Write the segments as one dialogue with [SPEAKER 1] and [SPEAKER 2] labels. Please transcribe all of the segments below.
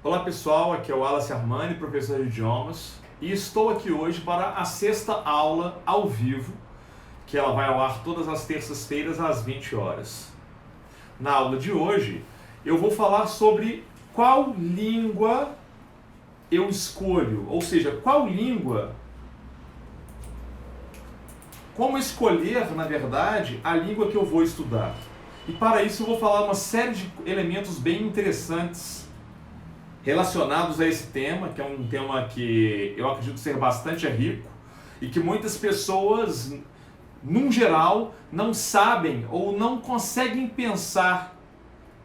[SPEAKER 1] Olá pessoal, aqui é o Wallace Armani, professor de idiomas, e estou aqui hoje para a sexta aula ao vivo, que ela vai ao ar todas as terças-feiras às 20 horas. Na aula de hoje, eu vou falar sobre qual língua eu escolho, ou seja, como escolher, na verdade, a língua que eu vou estudar. E para isso eu vou falar uma série de elementos bem interessantes relacionados a esse tema, que é um tema que eu acredito ser bastante rico e que muitas pessoas, num geral, não sabem ou não conseguem pensar,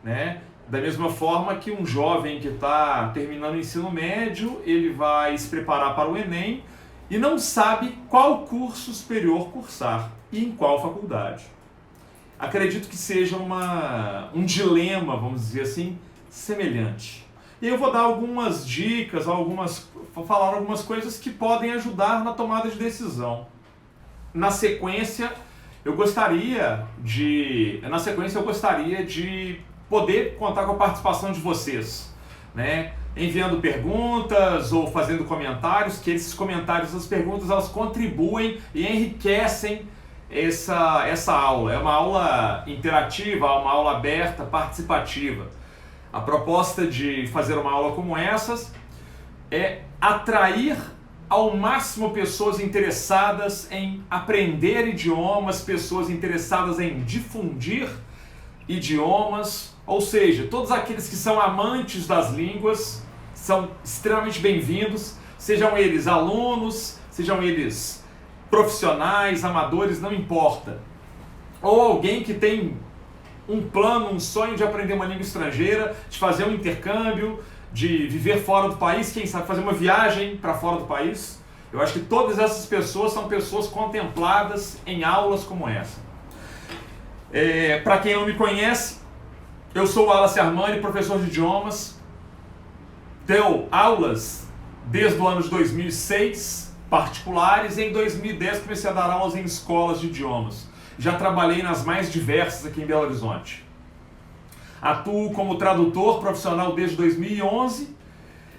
[SPEAKER 1] né? Da mesma forma que um jovem que está terminando o ensino médio, ele vai se preparar para o Enem e não sabe qual curso superior cursar e em qual faculdade. Acredito que seja um dilema, vamos dizer assim, semelhante. E eu vou dar algumas dicas, vou falar algumas coisas que podem ajudar na tomada de decisão. Na sequência, eu gostaria de poder contar com a participação de vocês, né? Enviando perguntas ou fazendo comentários, que esses comentários, as perguntas, elas contribuem e enriquecem essa aula. É uma aula interativa, uma aula aberta, participativa. A proposta de fazer uma aula como essas é atrair ao máximo pessoas interessadas em aprender idiomas, pessoas interessadas em difundir idiomas, ou seja, todos aqueles que são amantes das línguas são extremamente bem-vindos, sejam eles alunos, sejam eles profissionais, amadores, não importa. Ou alguém que tem um plano, um sonho de aprender uma língua estrangeira, de fazer um intercâmbio, de viver fora do país, quem sabe fazer uma viagem para fora do país. Eu acho que todas essas pessoas são pessoas contempladas em aulas como essa. Para quem não me conhece, eu sou o Wallace Armani, professor de idiomas. Deu aulas desde o ano de 2006, particulares, e em 2010 comecei a dar aulas em escolas de idiomas. Já trabalhei nas mais diversas aqui em Belo Horizonte. Atuo como tradutor profissional desde 2011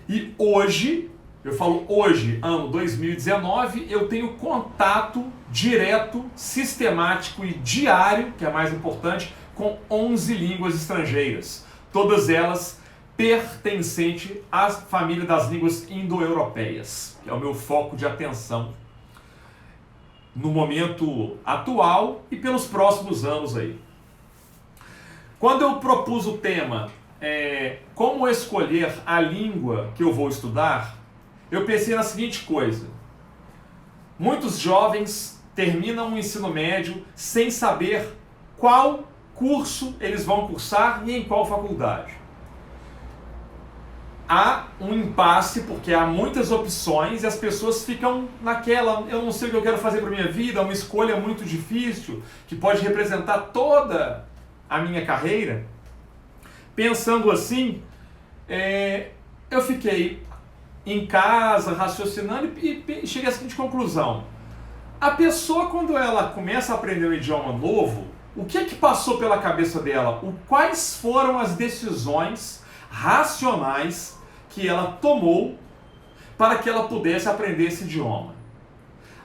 [SPEAKER 1] e hoje, eu falo hoje, ano 2019, eu tenho contato direto, sistemático e diário, que é mais importante, com 11 línguas estrangeiras. Todas elas pertencentes à família das línguas indo-europeias, que é o meu foco de atenção no momento atual e pelos próximos anos aí. Quando eu propus o tema como escolher a língua que eu vou estudar, eu pensei na seguinte coisa: muitos jovens terminam o ensino médio sem saber qual curso eles vão cursar e em qual faculdade. Há um impasse porque há muitas opções e as pessoas ficam naquela, eu não sei o que eu quero fazer para minha vida, é uma escolha muito difícil que pode representar toda a minha carreira. Pensando assim, eu fiquei em casa raciocinando e cheguei à seguinte conclusão: a pessoa, quando ela começa a aprender um idioma novo, o que é que passou pela cabeça dela? Quais foram as decisões racionais que ela tomou para que ela pudesse aprender esse idioma?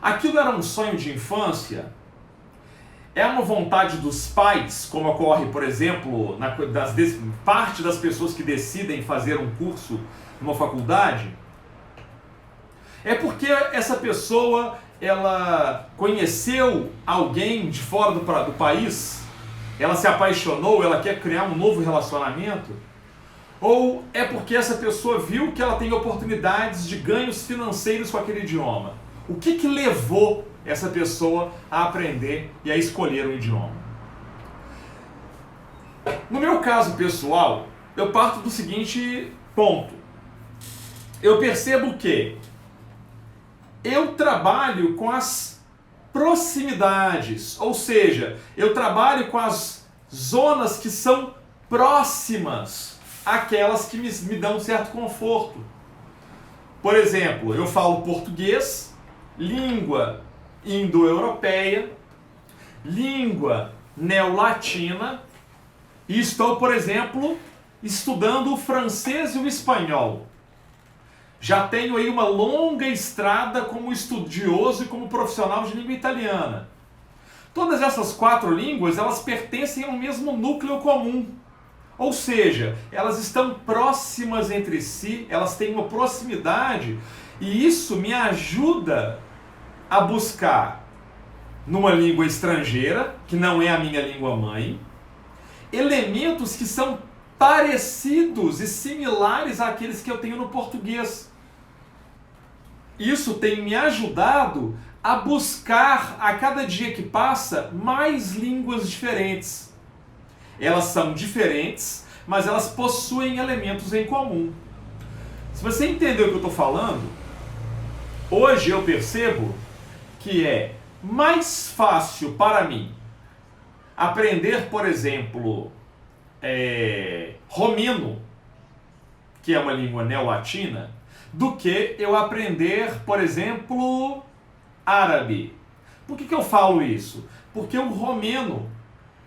[SPEAKER 1] Aquilo era um sonho de infância? É uma vontade dos pais, como ocorre, por exemplo, parte das pessoas que decidem fazer um curso numa faculdade? É porque essa pessoa, ela conheceu alguém de fora do país? Ela se apaixonou, ela quer criar um novo relacionamento? Ou é porque essa pessoa viu que ela tem oportunidades de ganhos financeiros com aquele idioma? O que levou essa pessoa a aprender e a escolher um idioma? No meu caso pessoal, eu parto do seguinte ponto. Eu percebo que eu trabalho com as proximidades, ou seja, eu trabalho com as zonas que são próximas aquelas que me dão um certo conforto. Por exemplo, eu falo português, língua indo-europeia, língua neolatina, e estou, por exemplo, estudando o francês e o espanhol. Já tenho aí uma longa estrada como estudioso e como profissional de língua italiana. Todas essas 4 línguas, elas pertencem ao mesmo núcleo comum. Ou seja, elas estão próximas entre si, elas têm uma proximidade, e isso me ajuda a buscar numa língua estrangeira, que não é a minha língua mãe, elementos que são parecidos e similares àqueles que eu tenho no português. Isso tem me ajudado a buscar, a cada dia que passa, mais línguas diferentes. Elas são diferentes, mas elas possuem elementos em comum. Se você entendeu o que eu estou falando, hoje eu percebo que é mais fácil para mim aprender, por exemplo, romeno, que é uma língua neolatina, do que eu aprender, por exemplo, árabe. Por que eu falo isso? Porque o romeno,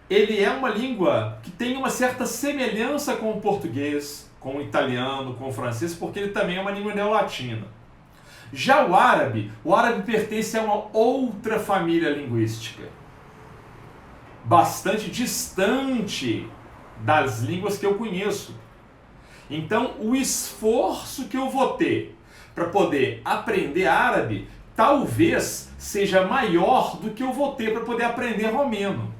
[SPEAKER 1] ele é uma língua que tem uma certa semelhança com o português, com o italiano, com o francês, porque ele também é uma língua neolatina. Já o árabe pertence a uma outra família linguística, bastante distante das línguas que eu conheço. Então, o esforço que eu vou ter para poder aprender árabe talvez seja maior do que eu vou ter para poder aprender romeno.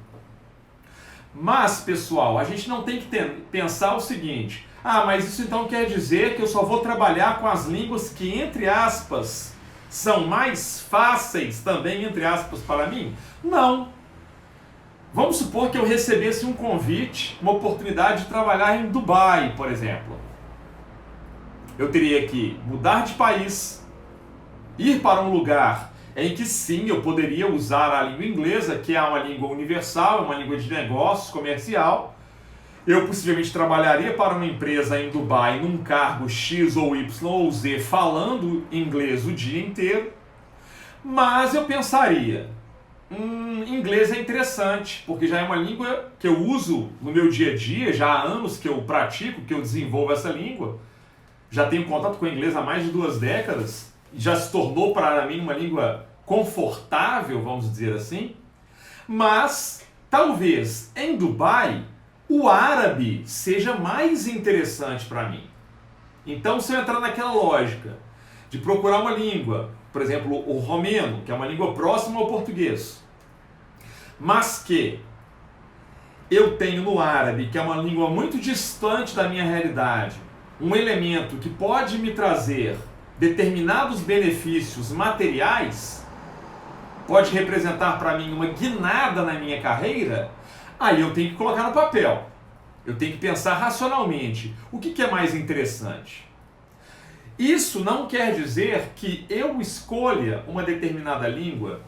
[SPEAKER 1] Mas, pessoal, a gente não tem que pensar o seguinte: mas isso então quer dizer que eu só vou trabalhar com as línguas que, entre aspas, são mais fáceis também, entre aspas, para mim? Não. Vamos supor que eu recebesse um convite, uma oportunidade de trabalhar em Dubai, por exemplo. Eu teria que mudar de país, ir para um lugar em que sim, eu poderia usar a língua inglesa, que é uma língua universal, uma língua de negócios, comercial. Eu possivelmente trabalharia para uma empresa em Dubai num cargo X ou Y ou Z falando inglês o dia inteiro. Mas eu pensaria, inglês é interessante, porque já é uma língua que eu uso no meu dia a dia, já há anos que eu pratico, que eu desenvolvo essa língua. Já tenho contato com o inglês há mais de 2 décadas, e já se tornou para mim uma língua confortável, vamos dizer assim. Mas, talvez, em Dubai, o árabe seja mais interessante para mim. Então, se eu entrar naquela lógica de procurar uma língua, por exemplo, o romeno, que é uma língua próxima ao português, mas que eu tenho no árabe, que é uma língua muito distante da minha realidade, um elemento que pode me trazer determinados benefícios materiais, pode representar para mim uma guinada na minha carreira, aí eu tenho que colocar no papel. Eu tenho que pensar racionalmente. O que é mais interessante? Isso não quer dizer que eu escolha uma determinada língua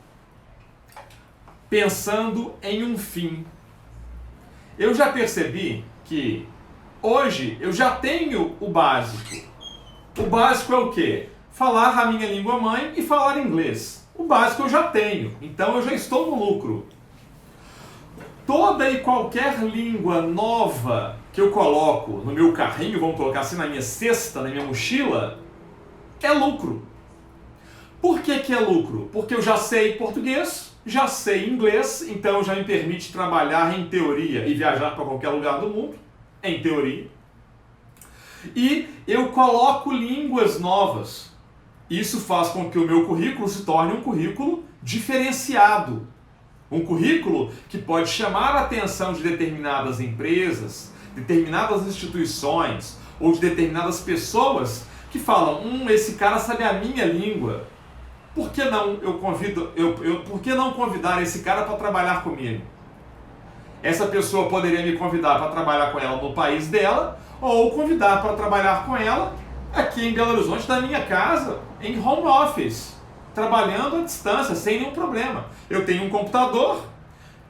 [SPEAKER 1] pensando em um fim. Eu já percebi que hoje eu já tenho o básico. O básico é o quê? Falar a minha língua mãe e falar inglês. O básico eu já tenho, então eu já estou no lucro. Toda e qualquer língua nova que eu coloco no meu carrinho, vamos colocar assim, na minha cesta, na minha mochila, é lucro. Por que é lucro? Porque eu já sei português, já sei inglês, então já me permite trabalhar em teoria e viajar para qualquer lugar do mundo, em teoria. E eu coloco línguas novas. Isso faz com que o meu currículo se torne um currículo diferenciado. Um currículo que pode chamar a atenção de determinadas empresas, determinadas instituições ou de determinadas pessoas que falam: esse cara sabe a minha língua. Por que não por que não convidar esse cara para trabalhar comigo? Essa pessoa poderia me convidar para trabalhar com ela no país dela, ou convidar para trabalhar com ela aqui em Belo Horizonte, da minha casa, em home office, trabalhando à distância, sem nenhum problema. Eu tenho um computador,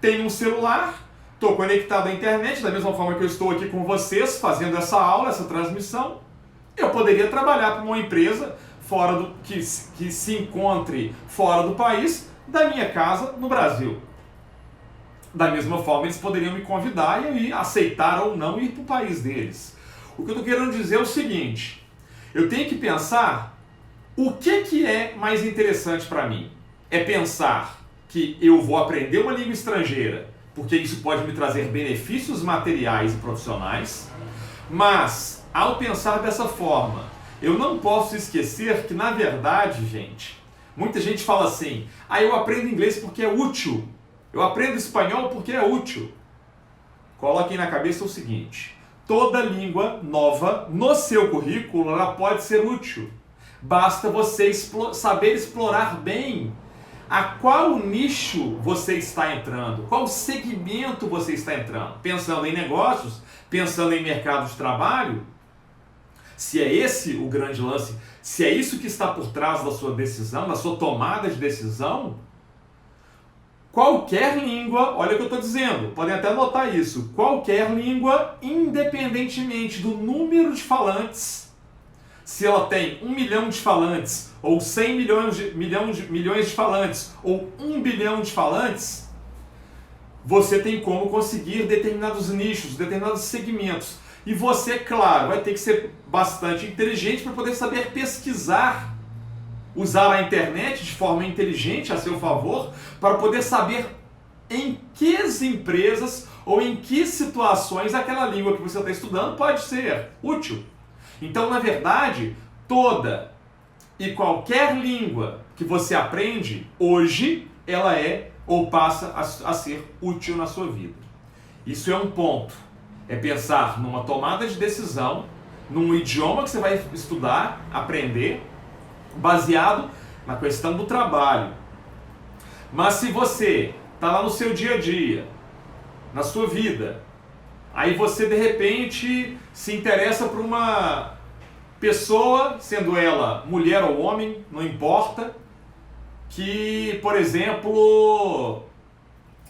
[SPEAKER 1] tenho um celular, estou conectado à internet, da mesma forma que eu estou aqui com vocês, fazendo essa aula, essa transmissão. Eu poderia trabalhar para uma empresa que se encontre fora do país, da minha casa no Brasil. Da mesma forma, eles poderiam me convidar e eu aceitar ou não ir para o país deles. O que eu estou querendo dizer é o seguinte: eu tenho que pensar o que é mais interessante para mim. É pensar que eu vou aprender uma língua estrangeira, porque isso pode me trazer benefícios materiais e profissionais, mas ao pensar dessa forma, eu não posso esquecer que, na verdade, gente, muita gente fala assim: eu aprendo inglês porque é útil, eu aprendo espanhol porque é útil. Coloquem na cabeça o seguinte: toda língua nova no seu currículo ela pode ser útil. Basta você saber explorar bem a qual nicho você está entrando, qual segmento você está entrando. Pensando em negócios, pensando em mercado de trabalho, se é esse o grande lance, se é isso que está por trás da sua decisão, da sua tomada de decisão, qualquer língua, olha o que eu estou dizendo, podem até anotar isso, qualquer língua, independentemente do número de falantes, se ela tem 1 milhão de falantes, ou 100 milhões de falantes, ou 1 bilhão de falantes, você tem como conseguir determinados nichos, determinados segmentos. E você, claro, vai ter que ser bastante inteligente para poder saber pesquisar, usar a internet de forma inteligente a seu favor, para poder saber em que empresas ou em que situações aquela língua que você está estudando pode ser útil. Então, na verdade, toda e qualquer língua que você aprende hoje, ela é ou passa a ser útil na sua vida. Isso é um ponto. É pensar numa tomada de decisão, num idioma que você vai estudar, aprender, baseado na questão do trabalho. Mas se você está lá no seu dia a dia, na sua vida, aí você de repente se interessa por uma pessoa, sendo ela mulher ou homem, não importa, que, por exemplo,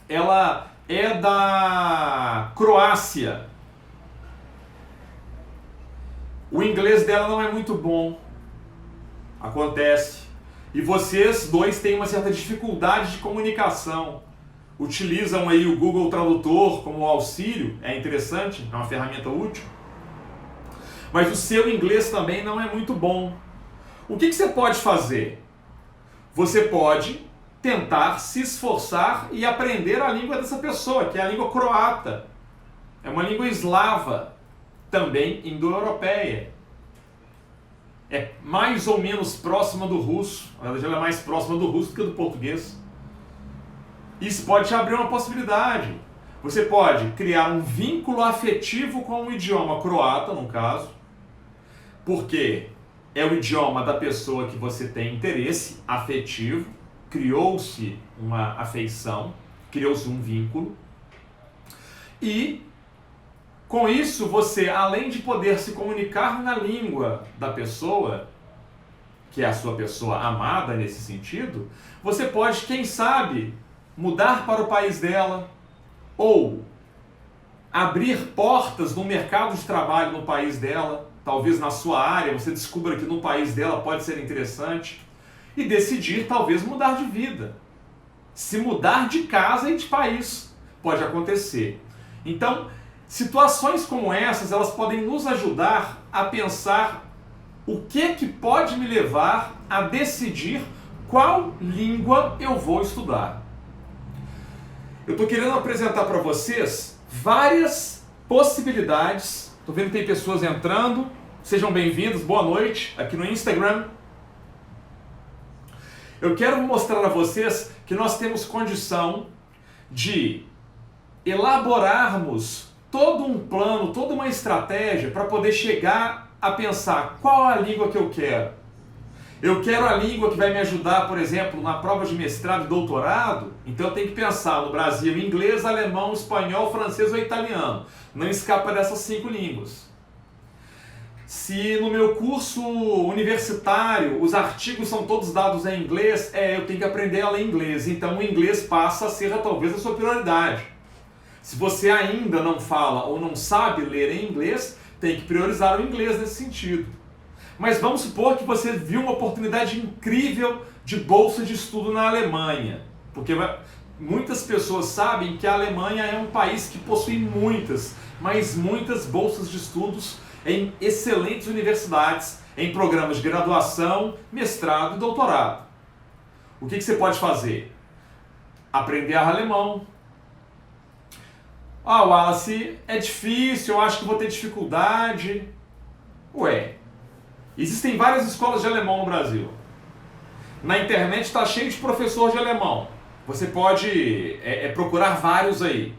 [SPEAKER 1] ela é da Croácia. O inglês dela não é muito bom. Acontece. E vocês dois têm uma certa dificuldade de comunicação. Utilizam aí o Google Tradutor como auxílio, é interessante, é uma ferramenta útil. Mas o seu inglês também não é muito bom. O que você pode fazer? Você pode tentar se esforçar e aprender a língua dessa pessoa, que é a língua croata. É uma língua eslava, também indo-europeia. É mais ou menos próxima do russo. Na verdade, ela é mais próxima do russo do que do português. Isso pode te abrir uma possibilidade. Você pode criar um vínculo afetivo com o idioma croata, no caso, porque é o idioma da pessoa que você tem interesse afetivo, criou-se uma afeição, criou-se um vínculo, e com isso você, além de poder se comunicar na língua da pessoa, que é a sua pessoa amada nesse sentido, você pode, quem sabe, mudar para o país dela, ou abrir portas no mercado de trabalho no país dela. Talvez na sua área você descubra que no país dela pode ser interessante, e decidir talvez mudar de vida, se mudar de casa e de país, pode acontecer. Então, situações como essas, elas podem nos ajudar a pensar o que pode me levar a decidir qual língua eu vou estudar. Eu estou querendo apresentar para vocês várias possibilidades. Estou vendo que tem pessoas entrando. Sejam bem-vindos, boa noite, aqui no Instagram. Eu quero mostrar a vocês que nós temos condição de elaborarmos todo um plano, toda uma estratégia para poder chegar a pensar qual a língua que eu quero. Eu quero a língua que vai me ajudar, por exemplo, na prova de mestrado e doutorado, então eu tenho que pensar no Brasil inglês, alemão, espanhol, francês ou italiano. Não escapa dessas 5 línguas. Se no meu curso universitário os artigos são todos dados em inglês, eu tenho que aprender a ler inglês, então o inglês passa a ser talvez a sua prioridade. Se você ainda não fala ou não sabe ler em inglês, tem que priorizar o inglês nesse sentido. Mas vamos supor que você viu uma oportunidade incrível de bolsa de estudo na Alemanha, porque muitas pessoas sabem que a Alemanha é um país que possui muitas mas muitas bolsas de estudos em excelentes universidades, em programas de graduação, mestrado e doutorado. O que você pode fazer? Aprender alemão. Ah, Wallace, é difícil, eu acho que vou ter dificuldade. Ué, existem várias escolas de alemão no Brasil. Na internet está cheio de professor de alemão. Você pode procurar vários aí.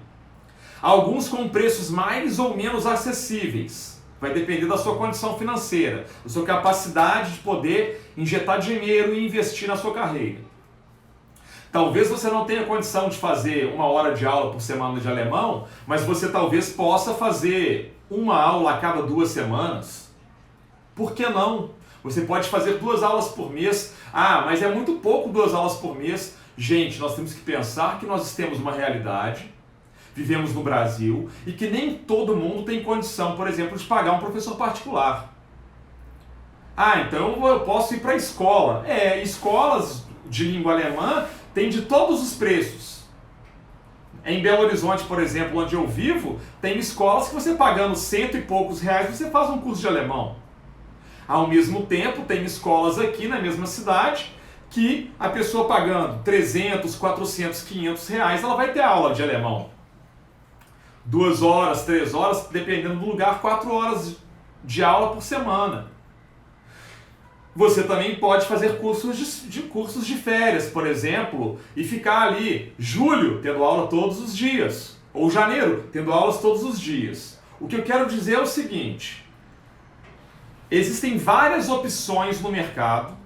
[SPEAKER 1] Alguns com preços mais ou menos acessíveis. Vai depender da sua condição financeira, da sua capacidade de poder injetar dinheiro e investir na sua carreira. Talvez você não tenha condição de fazer 1 hora de aula por semana de alemão, mas você talvez possa fazer 1 aula a cada 2 semanas. Por que não? Você pode fazer 2 aulas por mês. Ah, mas é muito pouco 2 aulas por mês. Gente, nós temos que pensar que nós temos uma realidade, vivemos no Brasil, e que nem todo mundo tem condição, por exemplo, de pagar um professor particular. Ah, então eu posso ir para a escola. Escolas de língua alemã tem de todos os preços. Em Belo Horizonte, por exemplo, onde eu vivo, tem escolas que você pagando R$100 e poucos você faz um curso de alemão. Ao mesmo tempo, tem escolas aqui na mesma cidade que a pessoa pagando 300, 400, 500 reais, ela vai ter aula de alemão. 2 horas, 3 horas, dependendo do lugar, 4 horas de aula por semana. Você também pode fazer cursos de férias, por exemplo, e ficar ali, julho, tendo aula todos os dias, ou janeiro, tendo aulas todos os dias. O que eu quero dizer é o seguinte: existem várias opções no mercado,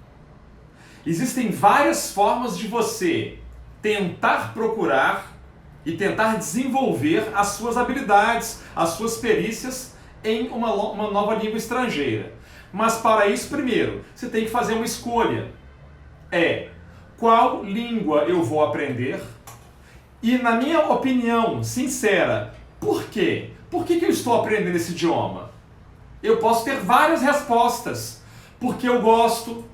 [SPEAKER 1] existem várias formas de você tentar procurar e tentar desenvolver as suas habilidades, as suas perícias em uma nova língua estrangeira. Mas para isso, primeiro, você tem que fazer uma escolha. Qual língua eu vou aprender? E, na minha opinião sincera, por quê? Por que eu estou aprendendo esse idioma? Eu posso ter várias respostas. Porque eu gosto,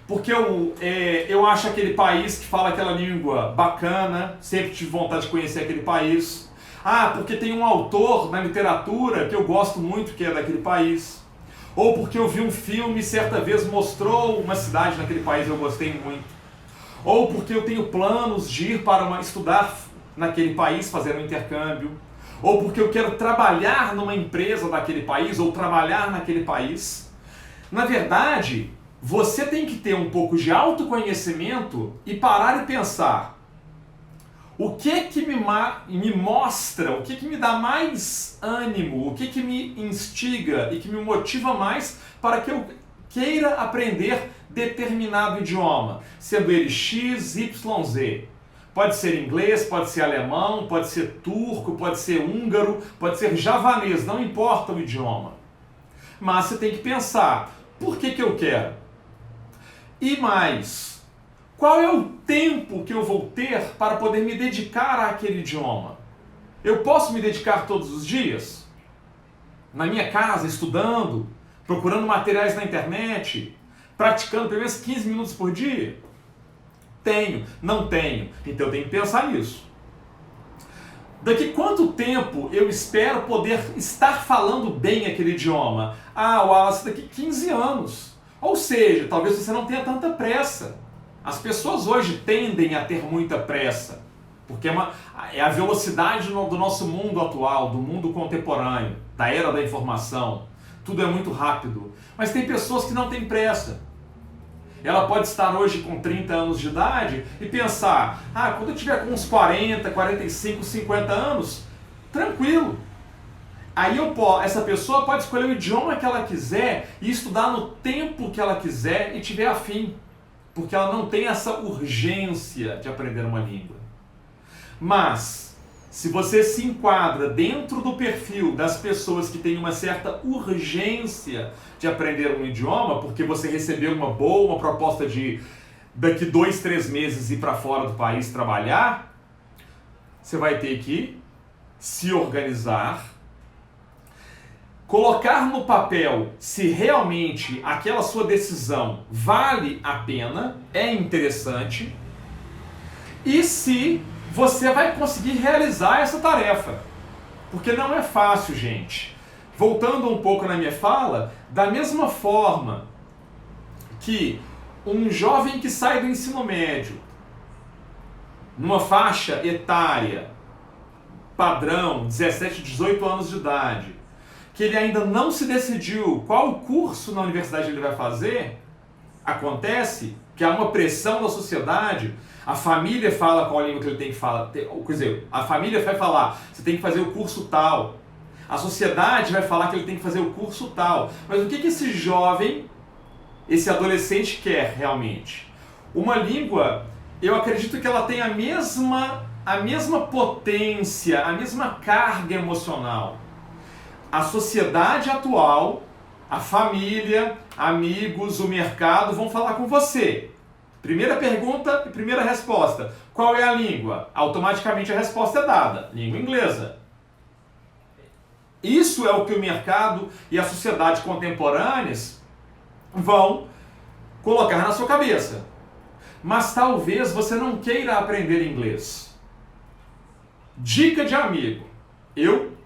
[SPEAKER 1] porque eu acho aquele país que fala aquela língua bacana, sempre tive vontade de conhecer aquele país. Ah, porque tem um autor na literatura que eu gosto muito, que é daquele país. Ou porque eu vi um filme, certa vez mostrou uma cidade naquele país e eu gostei muito. Ou porque eu tenho planos de ir para estudar naquele país, fazer um intercâmbio. Ou porque eu quero trabalhar numa empresa daquele país, ou trabalhar naquele país. Na verdade, você tem que ter um pouco de autoconhecimento e parar e pensar: o que me mostra, o que me dá mais ânimo, o que me instiga e que me motiva mais para que eu queira aprender determinado idioma, sendo ele X, Y, Z. Pode ser inglês, pode ser alemão, pode ser turco, pode ser húngaro, pode ser javanês, não importa o idioma. Mas você tem que pensar: por que eu quero? E mais, qual é o tempo que eu vou ter para poder me dedicar àquele idioma? Eu posso me dedicar todos os dias? Na minha casa, estudando, procurando materiais na internet, praticando pelo menos 15 minutos por dia? Tenho, não tenho. Então eu tenho que pensar nisso. Daqui quanto tempo eu espero poder estar falando bem aquele idioma? Ah, Wallace, daqui 15 anos. Ou seja, talvez você não tenha tanta pressa. As pessoas hoje tendem a ter muita pressa, porque é a velocidade do nosso mundo atual, do mundo contemporâneo, da era da informação. Tudo é muito rápido. Mas tem pessoas que não têm pressa. Ela pode estar hoje com 30 anos de idade e pensar: ah, quando eu tiver com uns 40, 45, 50 anos, tranquilo. Aí essa pessoa pode escolher o idioma que ela quiser e estudar no tempo que ela quiser e tiver afim, porque ela não tem essa urgência de aprender uma língua. Mas, se você se enquadra dentro do perfil das pessoas que têm uma certa urgência de aprender um idioma, porque você recebeu uma proposta de daqui 2, 3 meses ir para fora do país trabalhar, você vai ter que se organizar, colocar no papel se realmente aquela sua decisão vale a pena, é interessante, e se você vai conseguir realizar essa tarefa. Porque não é fácil, gente. Voltando um pouco na minha fala, da mesma forma que um jovem que sai do ensino médio, numa faixa etária padrão, 17, 18 anos de idade, que ele ainda não se decidiu qual curso na universidade ele vai fazer, acontece que há uma pressão da sociedade, a família fala qual língua que ele tem que falar, quer dizer, a família vai falar, você tem que fazer o curso tal, a sociedade vai falar que ele tem que fazer o curso tal, mas o que esse jovem, esse adolescente quer realmente? Uma língua, eu acredito que ela tem a mesma potência, a mesma carga emocional. A sociedade atual, a família, amigos, o mercado vão falar com você. Primeira pergunta e primeira resposta. Qual é a língua? Automaticamente a resposta é dada. Língua inglesa. Isso é o que o mercado e a sociedade contemporâneas vão colocar na sua cabeça. Mas talvez você não queira aprender inglês. Dica de amigo. Eu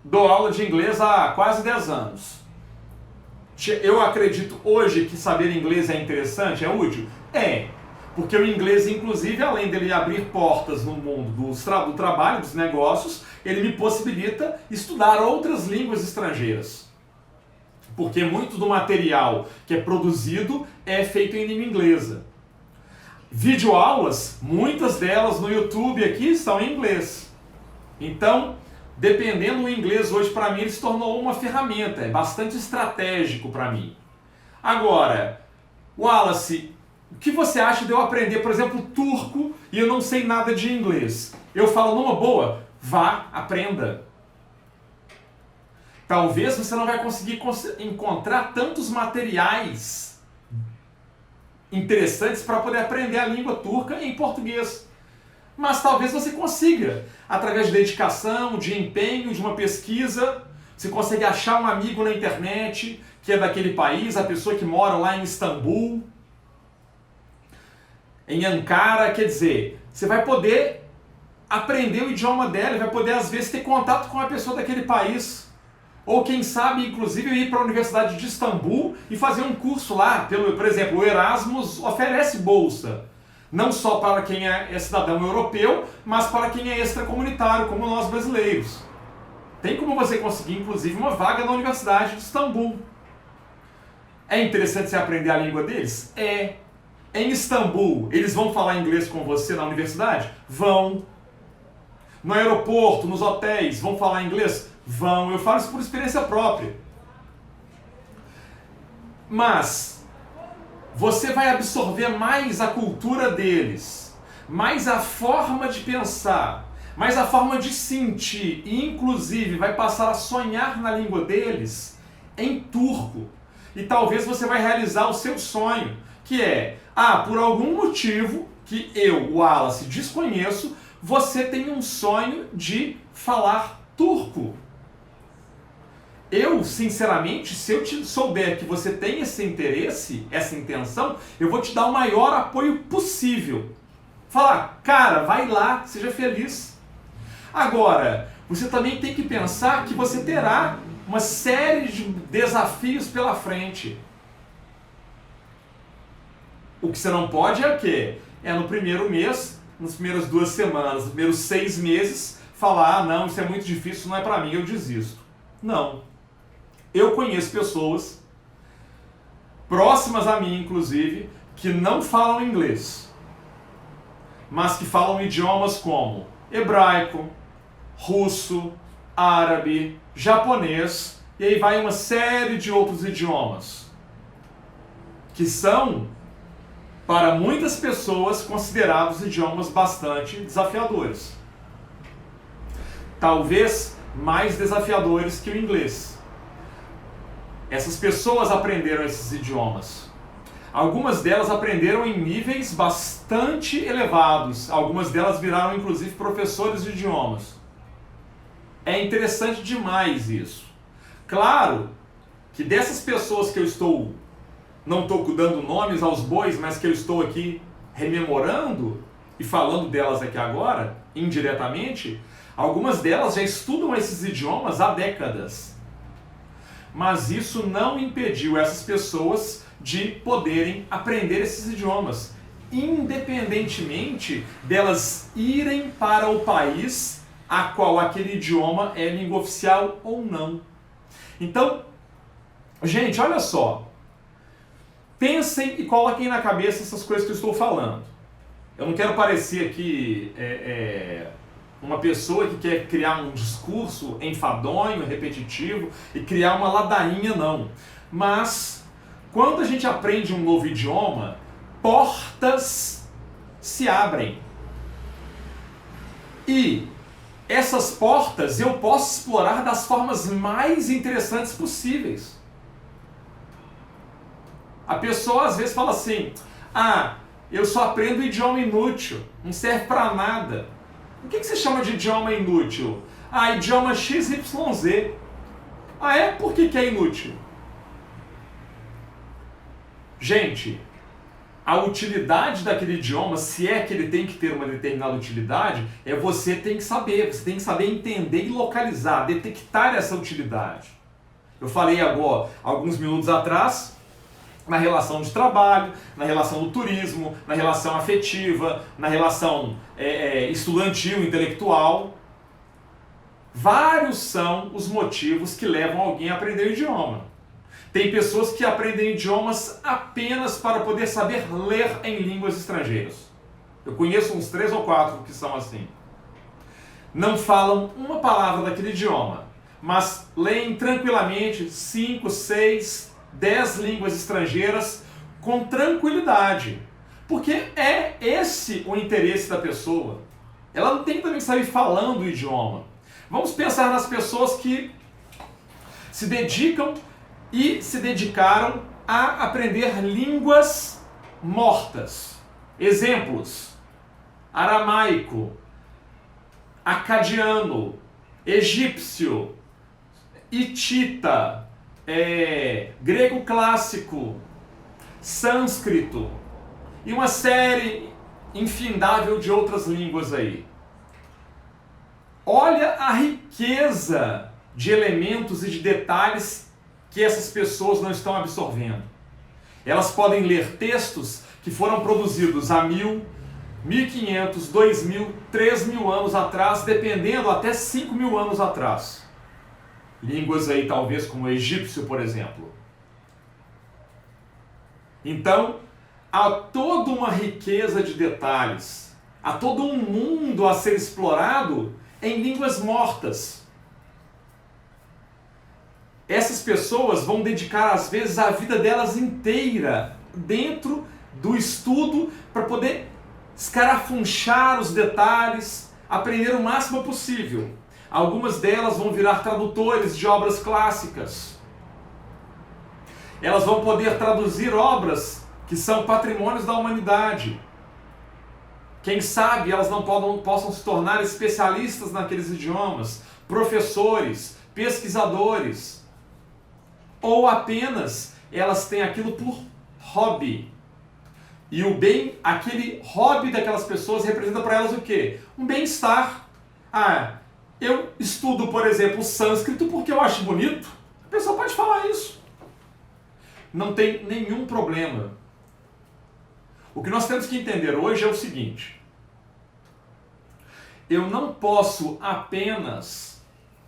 [SPEAKER 1] dou aula de inglês há quase 10 anos. Eu acredito hoje que saber inglês é interessante, é útil? É. Porque o inglês, inclusive, além dele abrir portas no mundo do trabalho, dos negócios, ele me possibilita estudar outras línguas estrangeiras. Porque muito do material que é produzido é feito em língua inglesa. Videoaulas, muitas delas no YouTube aqui são em inglês. Então, dependendo do inglês hoje, para mim, ele se tornou uma ferramenta, é bastante estratégico para mim. Agora, Wallace, o que você acha de eu aprender, por exemplo, turco e eu não sei nada de inglês? Eu falo numa boa, vá, aprenda. Talvez você não vai conseguir encontrar tantos materiais interessantes para poder aprender a língua turca em português. Mas talvez você consiga, através de dedicação, de empenho, de uma pesquisa, você consegue achar um amigo na internet que é daquele país, a pessoa que mora lá em Istambul, em Ankara, quer dizer, você vai poder aprender o idioma dela e vai poder, às vezes, ter contato com a pessoa daquele país. Ou, quem sabe, inclusive, ir para a Universidade de Istambul e fazer um curso lá. Por exemplo, o Erasmus oferece bolsa. Não só para quem é cidadão europeu, mas para quem é extracomunitário, como nós brasileiros. Tem como você conseguir, inclusive, uma vaga na Universidade de Istambul. É interessante você aprender a língua deles? É. Em Istambul, eles vão falar inglês com você na universidade? Vão. No aeroporto, nos hotéis, vão falar inglês? Vão. Eu falo isso por experiência própria. Mas você vai absorver mais a cultura deles, mais a forma de pensar, mais a forma de sentir e, inclusive, vai passar a sonhar na língua deles em turco. E talvez você vai realizar o seu sonho, que é, por algum motivo que eu, Wallace, desconheço, você tem um sonho de falar turco. Eu, sinceramente, se eu souber que você tem esse interesse, essa intenção, eu vou te dar o maior apoio possível. Falar, cara, vai lá, seja feliz. Agora, você também tem que pensar que você terá uma série de desafios pela frente. O que você não pode é o quê? É no primeiro mês, nas primeiras 2 semanas, nos primeiros 6 meses, falar, não, isso é muito difícil, não é pra mim, eu desisto. Não. Eu conheço pessoas, próximas a mim inclusive, que não falam inglês, mas que falam idiomas como hebraico, russo, árabe, japonês, e aí vai uma série de outros idiomas, que são, para muitas pessoas, considerados idiomas bastante desafiadores. Talvez mais desafiadores que o inglês. Essas pessoas aprenderam esses idiomas. Algumas delas aprenderam em níveis bastante elevados. Algumas delas viraram, inclusive, professores de idiomas. É interessante demais isso. Claro que dessas pessoas que eu não estou dando nomes aos bois, mas que eu estou aqui rememorando e falando delas aqui agora, indiretamente, Algumas delas já estudam esses idiomas há décadas. Mas isso não impediu essas pessoas de poderem aprender esses idiomas, independentemente delas irem para o país a qual aquele idioma é língua oficial ou não. Então, gente, olha só. Pensem e coloquem na cabeça essas coisas que eu estou falando. Eu não quero parecer aqui uma pessoa que quer criar um discurso enfadonho, repetitivo e criar uma ladainha, não. Mas, quando a gente aprende um novo idioma, portas se abrem. E essas portas eu posso explorar das formas mais interessantes possíveis. A pessoa às vezes fala assim, eu só aprendo idioma inútil, não serve para nada. O que você chama de idioma inútil? Idioma XYZ. Por que é inútil? Gente, a utilidade daquele idioma, se é que ele tem que ter uma determinada utilidade, você tem que saber entender e localizar, detectar essa utilidade. Eu falei agora, alguns minutos atrás, na relação de trabalho, na relação do turismo, na relação afetiva, na relação estudantil, intelectual. Vários são os motivos que levam alguém a aprender o idioma. Tem pessoas que aprendem idiomas apenas para poder saber ler em línguas estrangeiras. Eu conheço uns 3 ou 4 que são assim. Não falam uma palavra daquele idioma, mas leem tranquilamente 5, 6, 10 línguas estrangeiras com tranquilidade. Porque é esse o interesse da pessoa. Ela não tem que também sair falando o idioma. Vamos pensar nas pessoas que se dedicam e se dedicaram a aprender línguas mortas. Exemplos: aramaico, acadiano, egípcio, hitita, grego clássico, sânscrito e uma série infindável de outras línguas aí. Olha a riqueza de elementos e de detalhes que essas pessoas não estão absorvendo. Elas podem ler textos que foram produzidos há 1000, 1500, 2000, 3000 anos atrás, dependendo até 5000 anos atrás. Línguas aí talvez como o egípcio, por exemplo. Então, há toda uma riqueza de detalhes, há todo um mundo a ser explorado em línguas mortas. Essas pessoas vão dedicar às vezes a vida delas inteira dentro do estudo para poder escarafunchar os detalhes, aprender o máximo possível. Algumas delas vão virar tradutores de obras clássicas. Elas vão poder traduzir obras que são patrimônios da humanidade. Quem sabe elas não possam se tornar especialistas naqueles idiomas, professores, pesquisadores. Ou apenas elas têm aquilo por hobby. E aquele hobby daquelas pessoas representa para elas o quê? Um bem-estar. Eu estudo, por exemplo, o sânscrito porque eu acho bonito. A pessoa pode falar isso. Não tem nenhum problema. O que nós temos que entender hoje é o seguinte: eu não posso apenas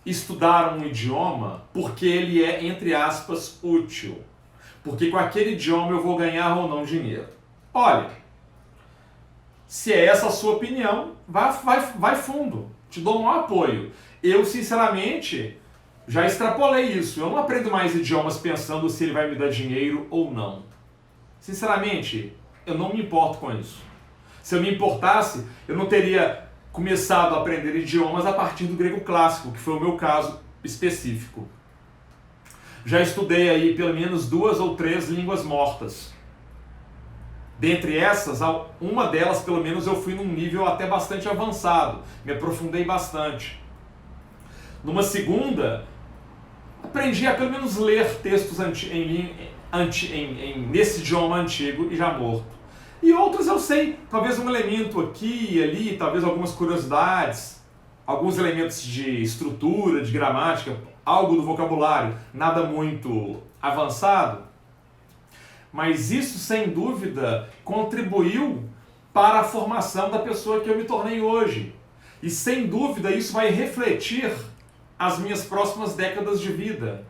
[SPEAKER 1] estudar um idioma porque ele é, entre aspas, útil. Porque com aquele idioma eu vou ganhar ou não dinheiro. Olha, se é essa a sua opinião, vai fundo. Te dou um apoio. Eu, sinceramente, já extrapolei isso. Eu não aprendo mais idiomas pensando se ele vai me dar dinheiro ou não. Sinceramente, eu não me importo com isso. Se eu me importasse, eu não teria começado a aprender idiomas a partir do grego clássico, que foi o meu caso específico. Já estudei aí pelo menos 2 ou 3 línguas mortas. Dentre essas, uma delas, pelo menos, eu fui num nível até bastante avançado. Me aprofundei bastante. Numa segunda, aprendi a pelo menos ler textos nesse idioma antigo e já morto. E outros eu sei, talvez um elemento aqui e ali, talvez algumas curiosidades. alguns elementos de estrutura, de gramática, algo do vocabulário, nada muito avançado, mas isso, sem dúvida, contribuiu para a formação da pessoa que eu me tornei hoje. E, sem dúvida, isso vai refletir as minhas próximas décadas de vida.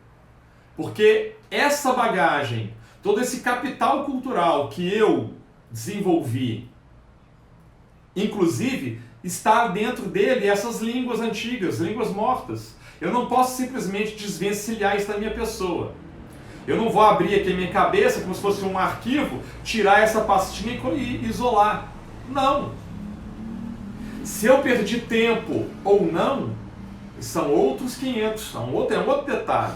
[SPEAKER 1] Porque essa bagagem, todo esse capital cultural que eu desenvolvi, inclusive, está dentro dele essas línguas antigas, línguas mortas. Eu não posso simplesmente desvencilhar isso da minha pessoa. Eu não vou abrir aqui a minha cabeça como se fosse um arquivo, tirar essa pastinha e isolar. Não. Se eu perdi tempo ou não, são outros 500, é um outro detalhe.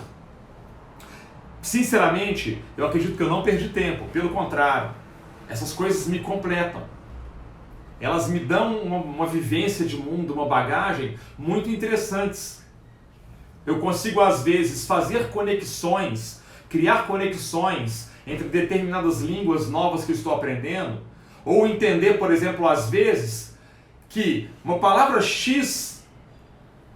[SPEAKER 1] Sinceramente, eu acredito que eu não perdi tempo, pelo contrário, essas coisas me completam. Elas me dão uma vivência de mundo, uma bagagem muito interessantes. Eu consigo, às vezes, fazer conexões, criar conexões entre determinadas línguas novas que eu estou aprendendo, ou entender, por exemplo, às vezes, que uma palavra X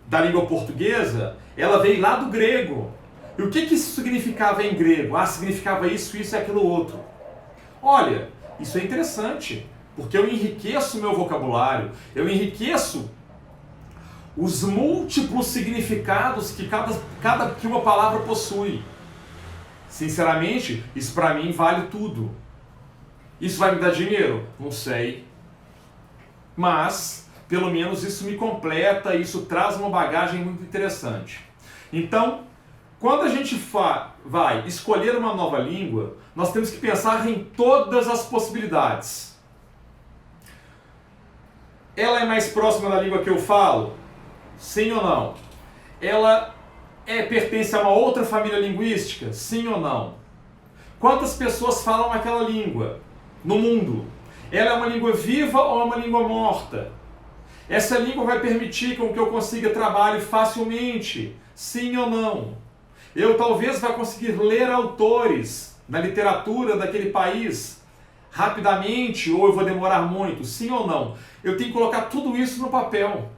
[SPEAKER 1] da língua portuguesa, ela veio lá do grego. E o que isso significava em grego? Ah, significava isso, isso e aquilo outro. Olha, isso é interessante, porque eu enriqueço o meu vocabulário, eu enriqueço os múltiplos significados que uma palavra possui. Sinceramente, isso para mim vale tudo. Isso vai me dar dinheiro? Não sei. Mas, pelo menos isso me completa, isso traz uma bagagem muito interessante. Então, quando a gente vai escolher uma nova língua, nós temos que pensar em todas as possibilidades. Ela é mais próxima da língua que eu falo? Sim ou não? Ela pertence a uma outra família linguística? Sim ou não? Quantas pessoas falam aquela língua no mundo? Ela é uma língua viva ou é uma língua morta? Essa língua vai permitir com que eu consiga trabalho facilmente? Sim ou não? Eu talvez vá conseguir ler autores na literatura daquele país rapidamente, ou eu vou demorar muito? Sim ou não? Eu tenho que colocar tudo isso no papel.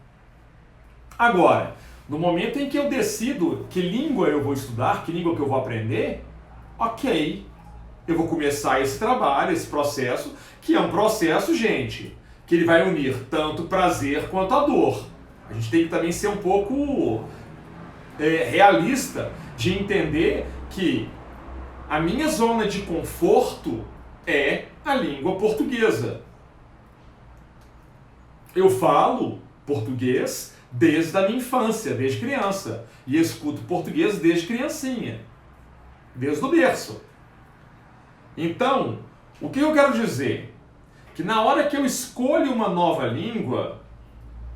[SPEAKER 1] Agora, no momento em que eu decido que língua eu vou estudar, que língua que eu vou aprender, ok, eu vou começar esse trabalho, esse processo, que é um processo, gente, que ele vai unir tanto prazer quanto a dor. A gente tem que também ser um pouco realista de entender que a minha zona de conforto é a língua portuguesa. Eu falo português desde a minha infância, desde criança, e escuto português desde criancinha, desde o berço. Então, o que eu quero dizer? Que na hora que eu escolho uma nova língua,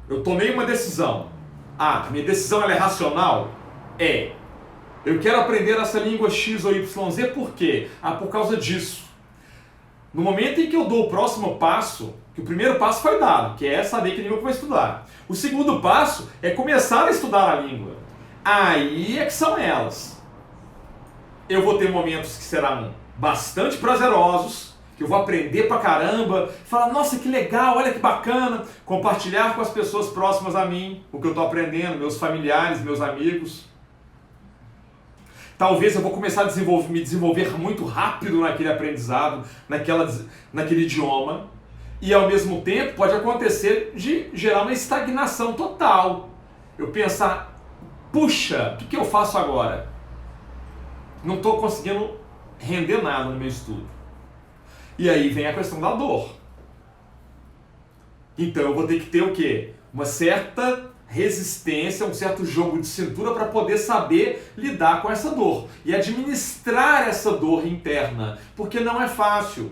[SPEAKER 1] eu tomei uma decisão. Ah, minha decisão ela é racional? É. Eu quero aprender essa língua X ou YZ, por quê? Ah, por causa disso. No momento em que eu dou o próximo passo, que o primeiro passo foi dado, que é saber que língua eu vou estudar. O segundo passo é começar a estudar a língua. Aí é que são elas. Eu vou ter momentos que serão bastante prazerosos, que eu vou aprender pra caramba, falar, nossa, que legal, olha que bacana, compartilhar com as pessoas próximas a mim o que eu estou aprendendo, meus familiares, meus amigos. Talvez eu vou começar a me desenvolver muito rápido naquele aprendizado, naquele idioma, e ao mesmo tempo pode acontecer de gerar uma estagnação total. Eu pensar, puxa, o que eu faço agora? Não estou conseguindo render nada no meu estudo. E aí vem a questão da dor. Então eu vou ter que ter o quê? Uma certa resistência, um certo jogo de cintura para poder saber lidar com essa dor e administrar essa dor interna, porque não é fácil.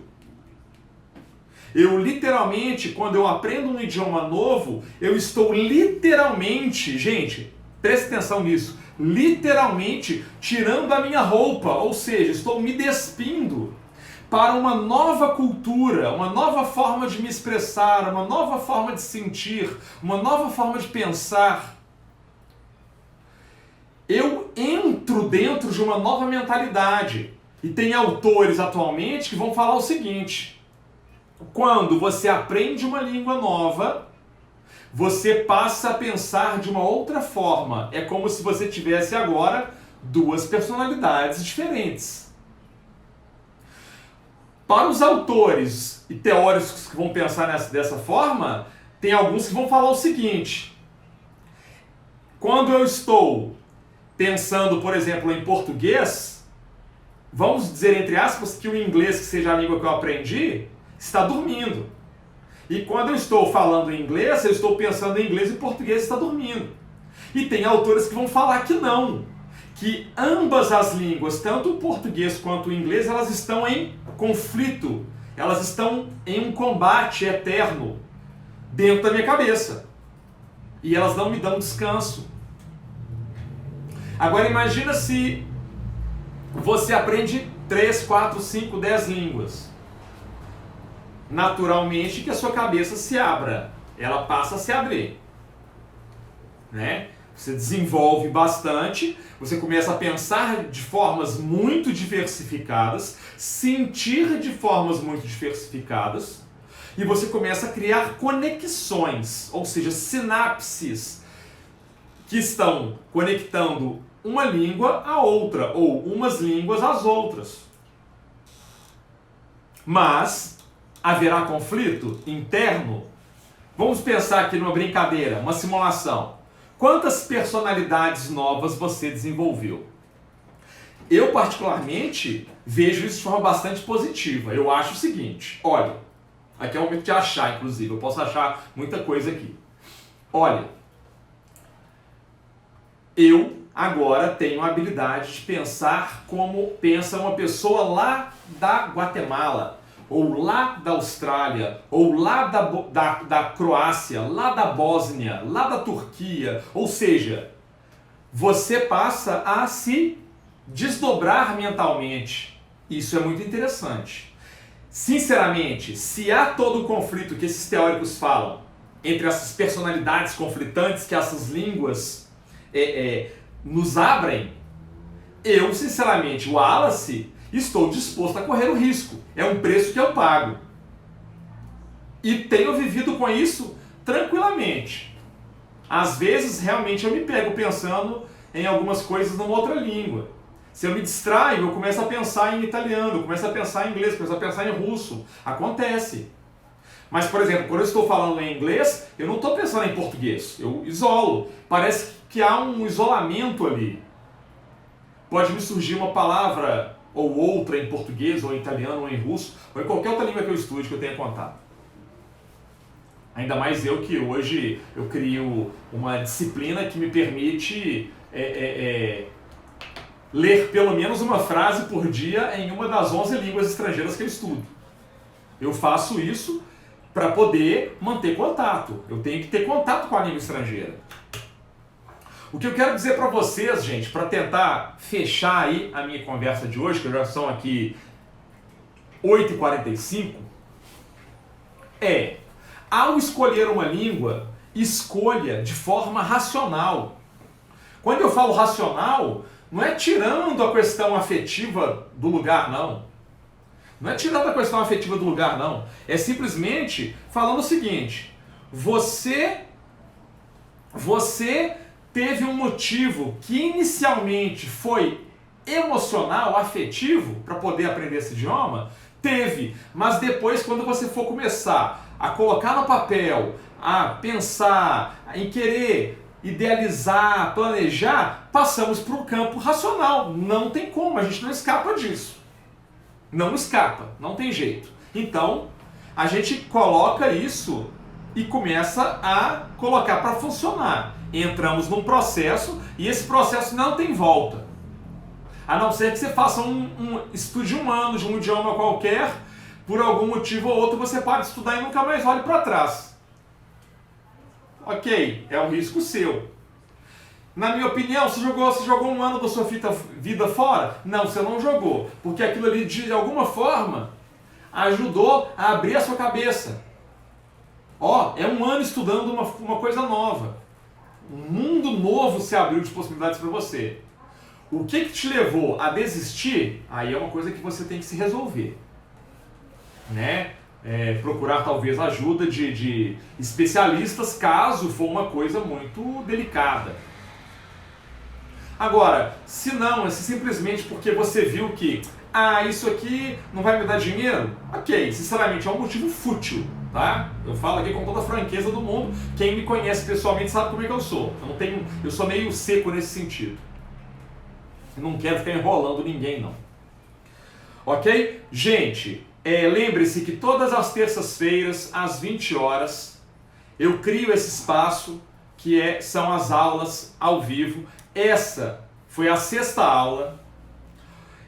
[SPEAKER 1] Eu literalmente, quando eu aprendo um idioma novo, eu estou literalmente, gente, preste atenção nisso, literalmente tirando a minha roupa, ou seja, estou me despindo para uma nova cultura, uma nova forma de me expressar, uma nova forma de sentir, uma nova forma de pensar. Eu entro dentro de uma nova mentalidade. E tem autores atualmente que vão falar o seguinte: quando você aprende uma língua nova, você passa a pensar de uma outra forma. É como se você tivesse agora duas personalidades diferentes. Para os autores e teóricos que vão pensar dessa forma, tem alguns que vão falar o seguinte: quando eu estou pensando, por exemplo, em português, vamos dizer, entre aspas, que o inglês, que seja a língua que eu aprendi, está dormindo. E quando eu estou falando em inglês, eu estou pensando em inglês e português está dormindo. E tem autores que vão falar que não, que ambas as línguas, tanto o português quanto o inglês, elas estão em conflito, elas estão em um combate eterno dentro da minha cabeça. E elas não me dão descanso. Agora imagina se você aprende 3, 4, 5, 10 línguas. Naturalmente que a sua cabeça se abra, ela passa a se abrir, né? Você desenvolve bastante, você começa a pensar de formas muito diversificadas, sentir de formas muito diversificadas, e você começa a criar conexões, ou seja, sinapses, que estão conectando uma língua à outra, ou umas línguas às outras. Mas haverá conflito interno? Vamos pensar aqui numa brincadeira, uma simulação. Quantas personalidades novas você desenvolveu? Eu, particularmente, vejo isso de forma bastante positiva. Eu acho o seguinte: olha, aqui é o momento de achar, inclusive, eu posso achar muita coisa aqui. Olha, eu agora tenho a habilidade de pensar como pensa uma pessoa lá da Guatemala, ou lá da Austrália, ou lá da Croácia, lá da Bósnia, lá da Turquia. Ou seja, você passa a se desdobrar mentalmente. Isso é muito interessante. Sinceramente, se há todo o conflito que esses teóricos falam entre essas personalidades conflitantes que essas línguas nos abrem, eu, sinceramente, o Wallace, estou disposto a correr o risco. É um preço que eu pago. E tenho vivido com isso tranquilamente. Às vezes, realmente, eu me pego pensando em algumas coisas numa outra língua. Se eu me distraio, eu começo a pensar em italiano, eu começo a pensar em inglês, eu começo a pensar em russo. Acontece. Mas, por exemplo, quando eu estou falando em inglês, eu não estou pensando em português. Eu isolo. Parece que há um isolamento ali. Pode me surgir uma palavra ou outra em português, ou em italiano, ou em russo, ou em qualquer outra língua que eu estude, que eu tenha contato. Ainda mais eu que hoje eu crio uma disciplina que me permite ler pelo menos uma frase por dia em uma das 11 línguas estrangeiras que eu estudo. Eu faço isso para poder manter contato. Eu tenho que ter contato com a língua estrangeira. O que eu quero dizer para vocês, gente, para tentar fechar aí a minha conversa de hoje, que já são aqui 8h45, ao escolher uma língua, escolha de forma racional. Quando eu falo racional, não é tirando a questão afetiva do lugar, não. Não é tirando a questão afetiva do lugar, não. É simplesmente falando o seguinte: você teve um motivo que inicialmente foi emocional, afetivo, para poder aprender esse idioma? Teve, mas depois, quando você for começar a colocar no papel, a pensar, em querer idealizar, planejar, passamos para o campo racional. Não tem como, a gente não escapa disso. Não escapa, não tem jeito. Então, a gente coloca isso e começa a colocar para funcionar. Entramos num processo e esse processo não tem volta. A não ser que você faça estude um ano de um idioma qualquer, por algum motivo ou outro você pode estudar e nunca mais olhe para trás. Ok, é um risco seu. Na minha opinião, você jogou um ano da sua vida fora? Não, você não jogou, porque aquilo ali de alguma forma ajudou a abrir a sua cabeça. É um ano estudando uma coisa nova. Um mundo novo se abriu de possibilidades para você. O que te levou a desistir? Aí é uma coisa que você tem que se resolver, né? procurar talvez ajuda de especialistas, caso for uma coisa muito delicada. Agora, se não, se simplesmente porque você viu que isso aqui não vai me dar dinheiro, ok, sinceramente é um motivo fútil, tá? Eu falo aqui com toda a franqueza do mundo, quem me conhece pessoalmente sabe como é que eu sou. Eu sou meio seco nesse sentido. Eu não quero ficar enrolando ninguém, não. Ok? Gente, lembre-se que todas as terças-feiras, às 20 horas, eu crio esse espaço que são as aulas ao vivo. Essa foi a 6ª aula.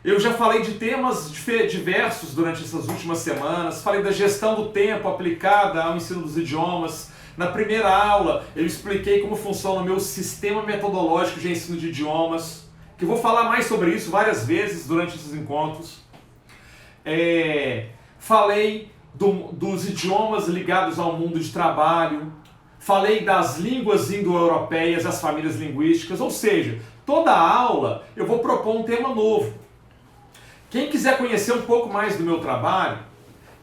[SPEAKER 1] Eu já falei de temas diversos durante essas últimas semanas. Falei da gestão do tempo aplicada ao ensino dos idiomas. Na primeira aula, eu expliquei como funciona o meu sistema metodológico de ensino de idiomas, que eu vou falar mais sobre isso várias vezes durante esses encontros. Falei dos idiomas ligados ao mundo de trabalho. Falei das línguas indo-europeias, as famílias linguísticas, ou seja, toda aula eu vou propor um tema novo. Quem quiser conhecer um pouco mais do meu trabalho,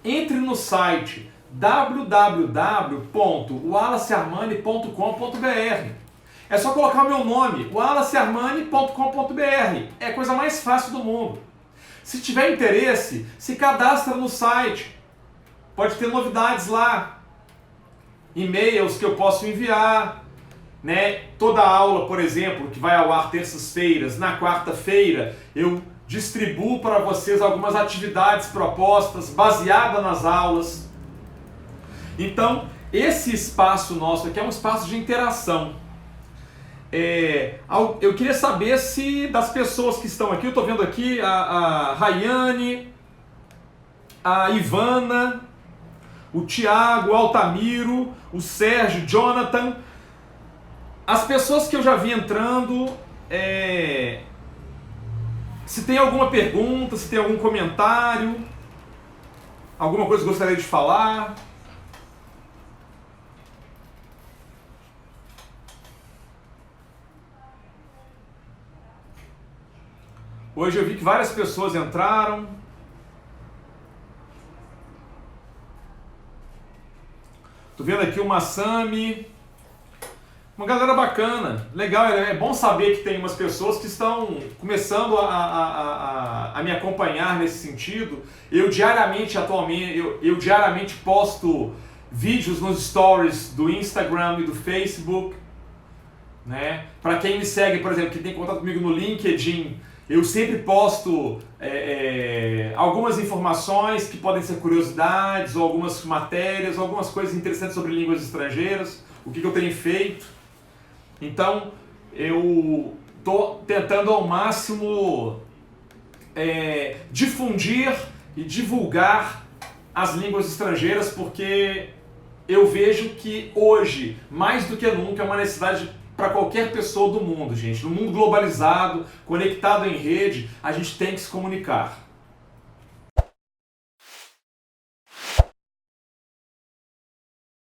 [SPEAKER 1] entre no site www.wallacearmani.com.br. É só colocar o meu nome, wallacearmani.com.br. É a coisa mais fácil do mundo. Se tiver interesse, se cadastra no site. Pode ter novidades lá. E-mails que eu posso enviar, né? Toda aula, por exemplo, que vai ao ar terças-feiras, na quarta-feira, eu distribuo para vocês algumas atividades propostas baseadas nas aulas. Então, esse espaço nosso aqui é um espaço de interação. Eu queria saber se das pessoas que estão aqui, eu estou vendo aqui a Rayane, a Ivana, o Tiago, o Altamiro, o Sérgio, Jonathan, as pessoas que eu já vi entrando, se tem alguma pergunta, se tem algum comentário, alguma coisa que gostaria de falar. Hoje eu vi que várias pessoas entraram. Tô vendo aqui o Massami. Uma galera bacana. Legal, é bom saber que tem umas pessoas que estão começando a me acompanhar nesse sentido. Eu diariamente posto vídeos nos stories do Instagram e do Facebook, né? Para quem me segue, por exemplo, que tem contato comigo no LinkedIn, eu sempre posto algumas informações que podem ser curiosidades, ou algumas matérias, ou algumas coisas interessantes sobre línguas estrangeiras, o que eu tenho feito. Então, eu estou tentando ao máximo difundir e divulgar as línguas estrangeiras, porque eu vejo que hoje, mais do que nunca, é uma necessidade para qualquer pessoa do mundo, gente. No mundo globalizado, conectado em rede, a gente tem que se comunicar.